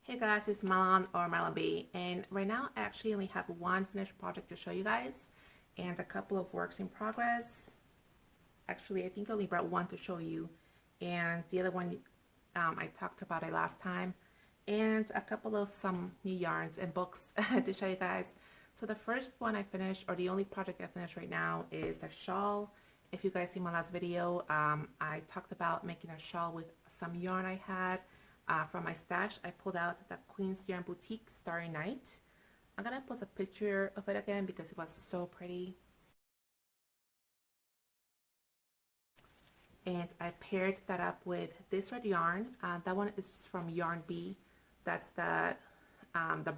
Hey guys, it's Malon or Malonb, and right now I actually only have one finished project to show you guys and a couple of works in progress. Actually, I think I only brought one to show you, and the other one I talked about it last time, and a couple of some new yarns and books to show you guys. So the first one I finished, or the only project I finished right now, is the shawl. If you guys see my last video, I talked about making a shawl with some yarn I had. From my stash, I pulled out the Queen's Yarn Boutique Starry Night. I'm gonna post a picture of it again because it was so pretty. And I paired that up with this red yarn. That one is from Yarn B. That's the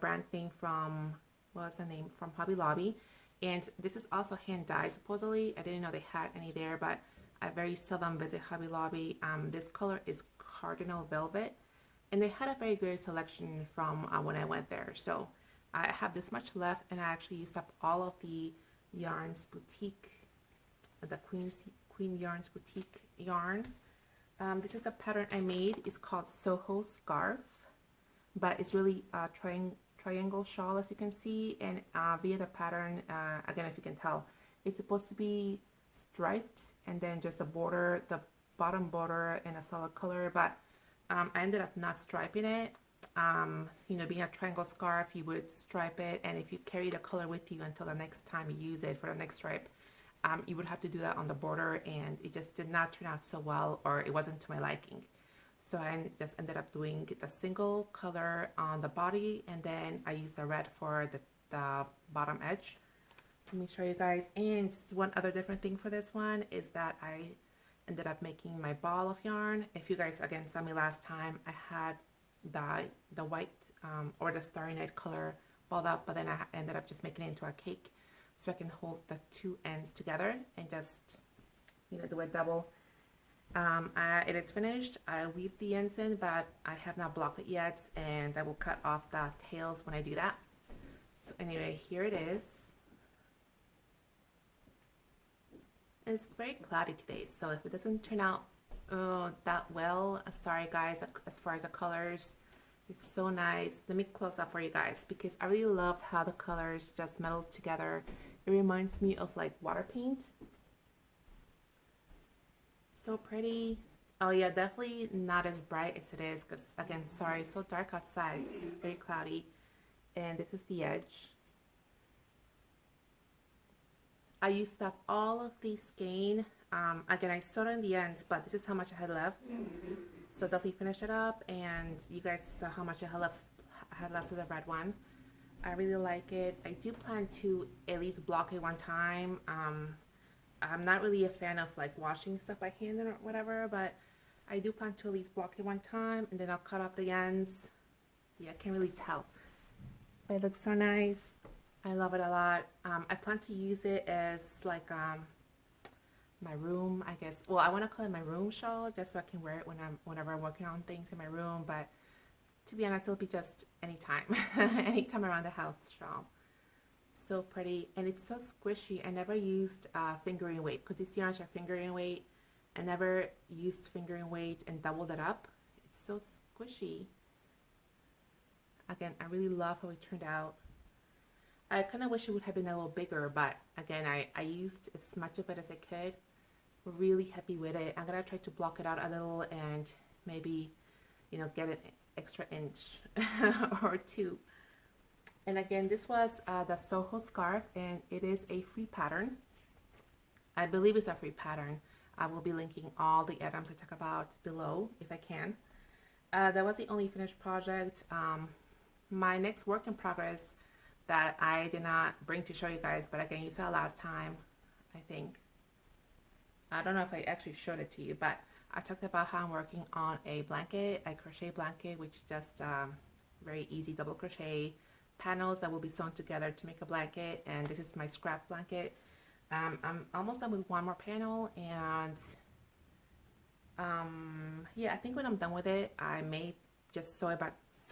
brand name from, what was the name? From Hobby Lobby. And this is also hand dyed supposedly. I didn't know they had any there, but I very seldom visit Hobby Lobby. This color is Cardinal Velvet. And they had a very good selection from when I went there. So I have this much left, and I actually used up all of the yarns boutique, the Queen Yarns Boutique yarn. This is a pattern I made. It's called Soho Scarf, but it's really a triangle shawl, as you can see. And via the pattern, again, if you can tell, it's supposed to be striped and then just a border, the bottom border in a solid color, but I ended up not striping it. Being a triangle scarf, you would stripe it, and if you carry the color with you until the next time you use it for the next stripe, you would have to do that on the border, and it just did not turn out so well, or it wasn't to my liking. So I just ended up doing the single color on the body, and then I used the red for the bottom edge. Let me show you guys. And one other different thing for this one is that I ended up making my ball of yarn. If you guys again saw me last time, I had the white or the Starry Night color balled up, but then I ended up just making it into a cake so I can hold the two ends together and just do a double. It is finished. I weaved the ends in, but I have not blocked it yet, and I will cut off the tails when I do that. So anyway, here it is. It's very cloudy today, so if it doesn't turn out that well, sorry guys. As far as the colors, it's so nice. Let me close up for you guys because I really loved how the colors just melded together. It reminds me of like water paint. So pretty. Oh yeah, definitely not as bright as it is because again, sorry, it's so dark outside. It's very cloudy. And this is the edge. I used up all of the skein. Again, I sewed on the ends, but this is how much I had left. So definitely finish it up, and you guys saw how much I had left of the red one. I really like it. I do plan to at least block it one time. I'm not really a fan of like washing stuff by hand or whatever, but I do plan to at least block it one time, and then I'll cut off the ends. Yeah, I can't really tell, but it looks so nice. I love it a lot. I plan to use it as like my room, I guess. Well, I want to call it my room shawl just so I can wear it whenever I'm working on things in my room. But to be honest, it'll be just anytime, anytime around the house shawl. So pretty, and it's so squishy. I never used fingering weight because these yarns are fingering weight. I never used fingering weight and doubled it up. It's so squishy. Again, I really love how it turned out. I kind of wish it would have been a little bigger, but again, I used as much of it as I could. Really happy with it. I'm gonna try to block it out a little and maybe, get an extra inch or two. And again, this was the Soho scarf, and it is a free pattern. I believe it's a free pattern. I will be linking all the items I talk about below if I can. That was the only finished project. My next work in progress that I did not bring to show you guys, but again, you saw last time, I think. I don't know if I actually showed it to you, but I talked about how I'm working on a blanket, a crochet blanket, which is just very easy double crochet panels that will be sewn together to make a blanket. And this is my scrap blanket. I'm almost done with one more panel, and yeah, I think when I'm done with it, I may just sew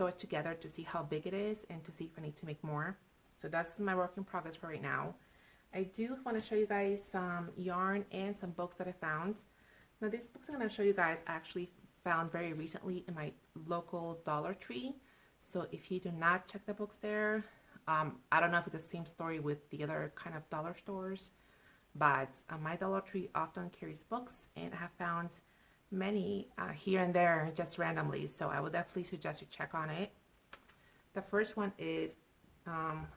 it together to see how big it is and to see if I need to make more. So that's my work in progress for right now. I do want to show you guys some yarn and some books that I found. Now these books I'm going to show you guys I actually found very recently in my local Dollar Tree. So if you do not check the books there, I don't know if it's the same story with the other kind of dollar stores, but my Dollar Tree often carries books, and I have found many here and there just randomly. So I would definitely suggest you check on it. The first one is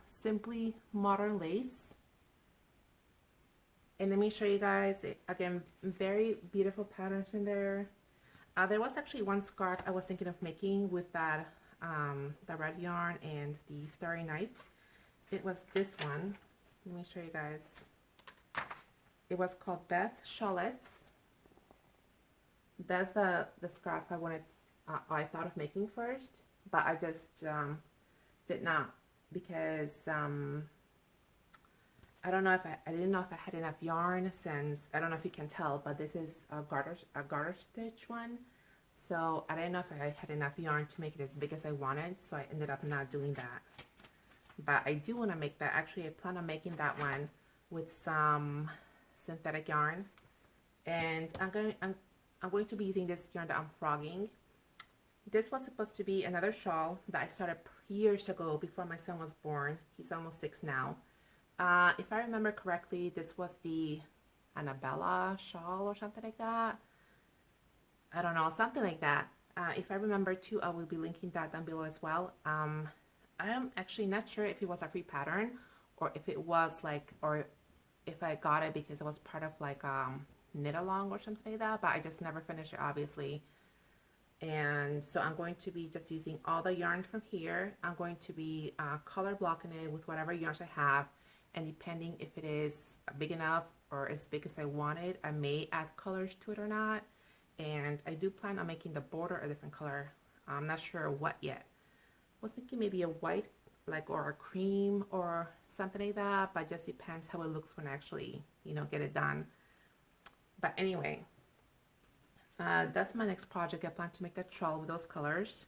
Simply Modern Lace. And let me show you guys, again, very beautiful patterns in there. There was actually one scarf I was thinking of making with that the red yarn and the Starry Night. It was this one. Let me show you guys. It was called Beth Shawlette. That's the scarf I thought of making first, but I just did not, because I don't know if I didn't know if I had enough yarn, since I don't know if you can tell, but this is a garter stitch one. So I didn't know if I had enough yarn to make it as big as I wanted, so I ended up not doing that. But I do want to make that. Actually, I plan on making that one with some synthetic yarn, and I'm going to be using this yarn that I'm frogging. This was supposed to be another shawl that I started years ago, before my son was born. He's almost 6 now. If I remember correctly, this was the Annabella shawl or something like that. I don't know, something like that. If I remember too, I will be linking that down below as well. I am actually not sure if it was a free pattern, or if it was like, or if I got it because it was part of like knit along or something like that, but I just never finished it, obviously. And so I'm going to be just using all the yarn from here. I'm going to be color blocking it with whatever yarns I have, and depending if it is big enough or as big as I wanted, I may add colors to it or not. And I do plan on making the border a different color. I'm not sure what yet. I was thinking maybe a white, like, or a cream or something like that, but just depends how it looks when I actually, you know, get it done. But anyway, that's my next project. I plan to make that shawl with those colors.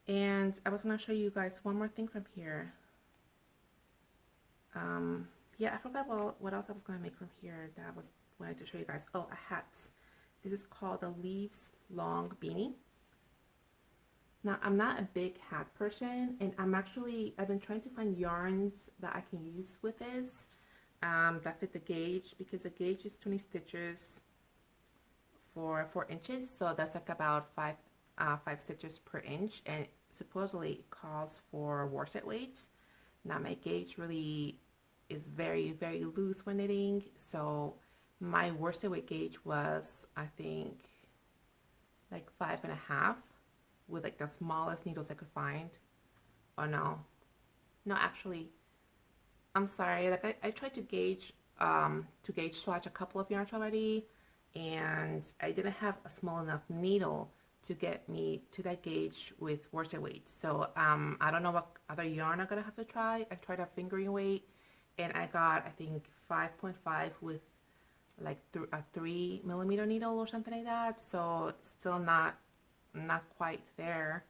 And I was going to show you guys one more thing from here. Yeah, I forgot what else I was going to make from here that I was wanted to show you guys. Oh, a hat. This is called the Leaves Long Beanie. Now, I'm not a big hat person, and I've been trying to find yarns that I can use with this that fit the gauge, because the gauge is 20 stitches for 4 inches, so that's like about 5 stitches per inch, and supposedly it calls for worsted weight. Now, my gauge really is very, very loose when knitting, so my worsted weight gauge was, I think, like 5.5, with like the smallest needles I could find. Oh no, actually, I'm sorry. Like I tried to gauge swatch a couple of yarns already, and I didn't have a small enough needle to get me to that gauge with worsted weight. So I don't know what other yarn I'm gonna have to try. I tried a fingering weight, and I got, I think, 5.5 with like a 3mm needle or something like that. So it's still not quite there.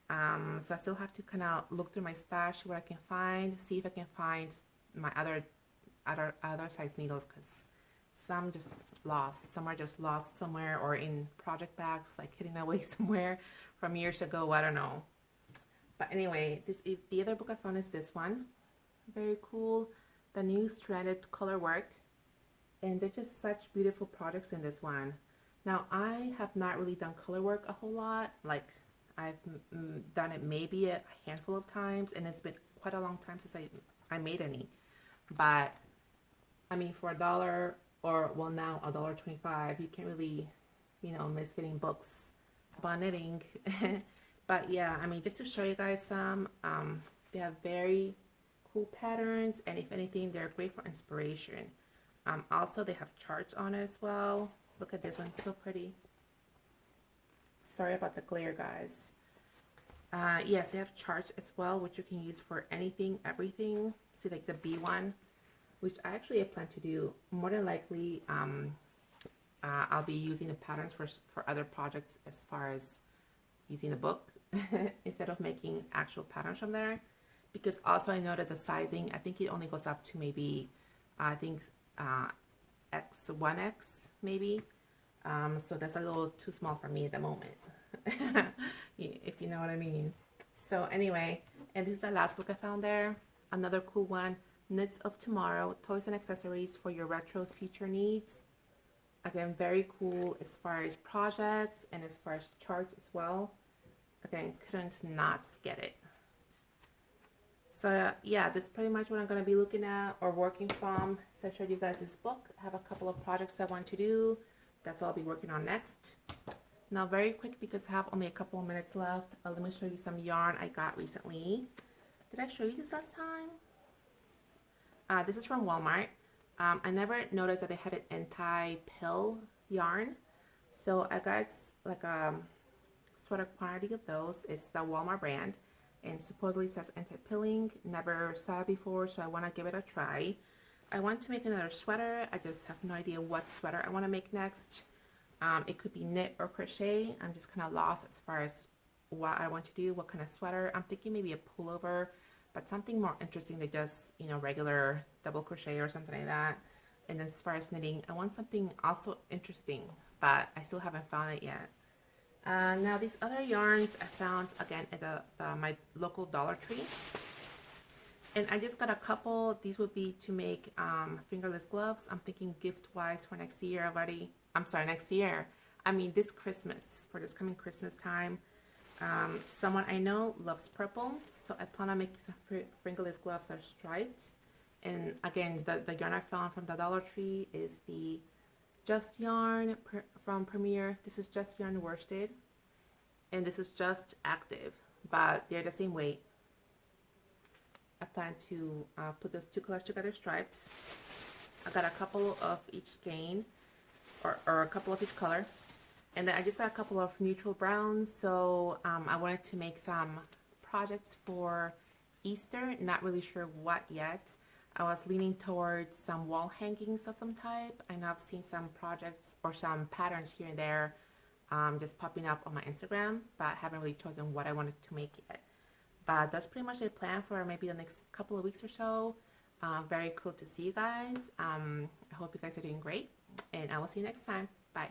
So I still have to kind of look through my stash, what I can find, see if I can find my other size needles, because some just lost. Some are just lost somewhere, or in project bags, like hidden away somewhere from years ago. I don't know. But anyway, the other book I found is this one. Very cool. The New Stranded Color Work. And they're just such beautiful projects in this one. Now, I have not really done color work a whole lot. Like, I've done it maybe a handful of times, and it's been quite a long time since I made any. But, I mean, for $1, or, well, now $1.25, you can't really, you know, miss getting books about knitting. But, yeah, I mean, just to show you guys some, they have very cool patterns, and if anything, they're great for inspiration. Also, they have charts on it as well. Look at this one, so pretty. Sorry about the glare, guys. Yes, they have charts as well, which you can use for anything, everything. See, like the B one, which I actually plan to do. More than likely, I'll be using the patterns for other projects, as far as using the book instead of making actual patterns from there. Because also I noticed the sizing, I think it only goes up to maybe, I think, X1X maybe. So that's a little too small for me at the moment, if you know what I mean. So anyway, and this is the last book I found there. Another cool one, Knits of Tomorrow, Toys and Accessories for Your Retro Future Needs. Again, very cool as far as projects and as far as charts as well. Again, couldn't not get it. So yeah, this is pretty much what I'm going to be looking at or working from. So I showed you guys this book. I have a couple of projects I want to do. That's what I'll be working on next. Now very quick because I have only a couple of minutes left. Let me show you some yarn I got recently. Did I show you this last time? This is from Walmart. I never noticed that they had an anti-pill yarn. So I got like a sweater quantity of those. It's the Walmart brand. And supposedly it says anti-pilling. Never saw it before, so I want to give it a try. I want to make another sweater. I just have no idea what sweater I want to make next. It could be knit or crochet. I'm just kind of lost as far as what I want to do, what kind of sweater. I'm thinking maybe a pullover, but something more interesting than just, you know, regular double crochet or something like that. And then as far as knitting, I want something also interesting, but I still haven't found it yet. Now these other yarns I found again at my local Dollar Tree, and I just got a couple. These would be to make fingerless gloves. I'm thinking gift wise for next year already. I'm sorry, next year. I mean this Christmas, for this coming Christmas time. Someone I know loves purple, so I plan on making some fingerless gloves that are striped. And again, the yarn I found from the Dollar Tree is the Just Yarn from Premier. This is Just Yarn worsted, and this is Just Active, but they're the same weight. I plan to put those two colors together, striped. I got a couple of each skein, or a couple of each color, and then I just got a couple of neutral browns. So I wanted to make some projects for Easter. Not really sure what yet. I was leaning towards some wall hangings of some type. I know I've seen some projects or some patterns here and there just popping up on my Instagram, but I haven't really chosen what I wanted to make yet. But that's pretty much a plan for maybe the next couple of weeks or so. Very cool to see you guys. I hope you guys are doing great, and I will see you next time. Bye.